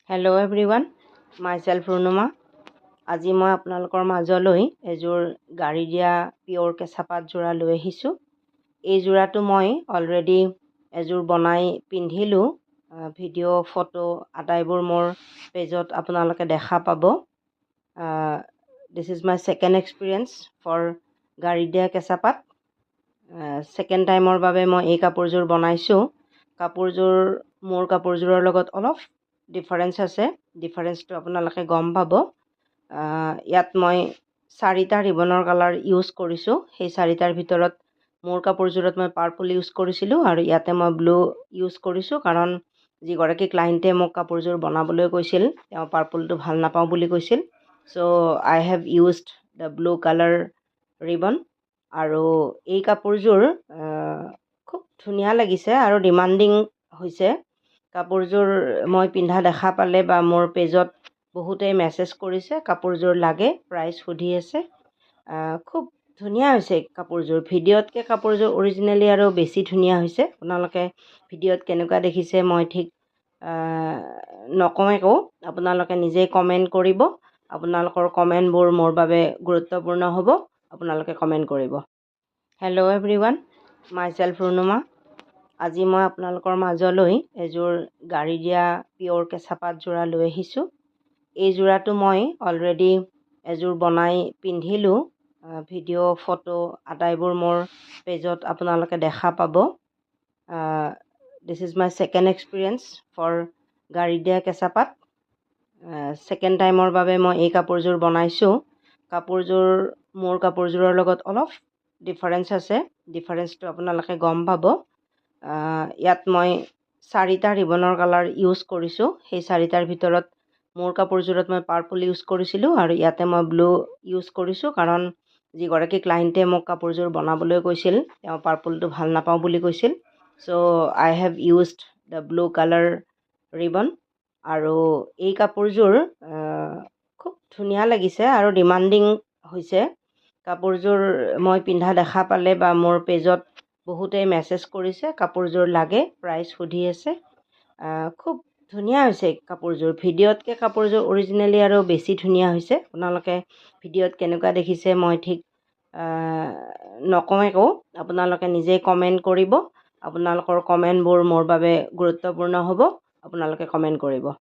Hello' everyone, myself Runuma. আজি মই আপোনালোকৰ মাজলৈ এযোৰ গাড়ী দিয়া পিয়ৰ কেঁচা পাত যোৰা লৈ আহিছোঁ। এই যোৰাটো মই অলৰেডি এযোৰ বনাই পিন্ধিলোঁ। ভিডিঅ' ফটো আটাইবোৰ মোৰ পেজত আপোনালোকে দেখা পাব। This is my second experience for গাড়ী দিয়া কেঁচা পাত। ছেকেণ্ড টাইমৰ বাবে মই এই কাপোৰযোৰ বনাইছোঁ। কাপোৰযোৰ মোৰ কাপোৰযোৰৰ লগত অলপ ডিফাৰেঞ্চ আছে। ডিফাৰেঞ্চটো আপোনালোকে গম পাব। ইয়াত মই 4টা ৰিবনৰ কালাৰ ইউজ কৰিছোঁ। সেই 4টাৰ ভিতৰত মোৰ কাপোৰযোৰত মই পাৰ্পল ইউজ কৰিছিলোঁ আৰু ইয়াতে মই ব্লু ইউজ কৰিছোঁ, কাৰণ যিগৰাকী ক্লাইণ্টে মোক কাপোৰযোৰ বনাবলৈ কৈছিল তেওঁ পাৰ্পলটো ভাল নাপাওঁ বুলি কৈছিল। So' I have used the blue colour ribbon. আৰু এই কাপোৰযোৰ খুব ধুনীয়া লাগিছে আৰু ডিমাণ্ডিং হৈছে। কাপোৰযোৰ মই পিন্ধা দেখা পালে বা মোৰ পেজত বহুতেই মেছেজ কৰিছে কাপোৰযোৰ লাগে, প্ৰাইচ সুধি আছে। খুব ধুনীয়া হৈছে কাপোৰযোৰ। ভিডিঅ'তকৈ কাপোৰযোৰ অৰিজিনেলি আৰু বেছি ধুনীয়া হৈছে। আপোনালোকে ভিডিঅ'ত কেনেকুৱা দেখিছে মই ঠিক নকওঁৱে কওঁ, আপোনালোকে নিজেই কমেণ্ট কৰিব। আপোনালোকৰ কমেণ্টবোৰ মোৰ বাবে গুৰুত্বপূৰ্ণ হ'ব। আপোনালোকে কমেণ্ট কৰিব। Hello' everyone, myself Runuma. আজি মই আপোনালোকৰ মাজলৈ এযোৰ গাড়ী দিয়া পিয়ৰ কেঁচা পাত যোৰা লৈ আহিছোঁ। এই যোৰাটো মই অলৰেডি এযোৰ বনাই পিন্ধিলোঁ। ভিডিঅ' ফটো আটাইবোৰ মোৰ পেজত আপোনালোকে দেখা পাব। This is my second experience for গাড়ী দিয়া কেঁচা পাত। ছেকেণ্ড টাইমৰ বাবে মই এই কাপোৰযোৰ বনাইছোঁ। কাপোৰযোৰ মোৰ কাপোৰযোৰৰ লগত অলপ ডিফাৰেঞ্চ আছে। ডিফাৰেঞ্চটো আপোনালোকে গম পাব। ইয়াত মই 4টা ৰিবনৰ কালাৰ ইউজ কৰিছোঁ। সেই 4টাৰ ভিতৰত মোৰ কাপোৰযোৰত মই পাৰ্পল ইউজ কৰিছিলোঁ আৰু ইয়াতে মই ব্লু ইউজ কৰিছোঁ, কাৰণ যিগৰাকী ক্লাইণ্টে মোক কাপোৰযোৰ বনাবলৈ কৈছিল তেওঁ পাৰ্পলটো ভাল নাপাওঁ বুলি কৈছিল। So' I have used the blue colour ribbon. আৰু এই কাপোৰযোৰ খুব ধুনীয়া লাগিছে আৰু ডিমাণ্ডিং হৈছে। কাপোৰযোৰ মই পিন্ধা দেখা পালে বা মোৰ পেজত বহুতেই মেছেজ কৰিছে কাপোৰযোৰ লাগে, প্ৰাইচ সুধি আছে। খুব ধুনীয়া হৈছে কাপোৰযোৰ। ভিডিঅ'তকৈ কাপোৰযোৰ অৰিজিনেলি আৰু বেছি ধুনীয়া হৈছে। আপোনালোকে ভিডিঅ'ত কেনেকুৱা দেখিছে মই ঠিক নকওঁৱে কওঁ, আপোনালোকে নিজেই কমেণ্ট কৰিব। আপোনালোকৰ কমেণ্টবোৰ মোৰ বাবে গুৰুত্বপূৰ্ণ হ'ব। আপোনালোকে কমেণ্ট কৰিব।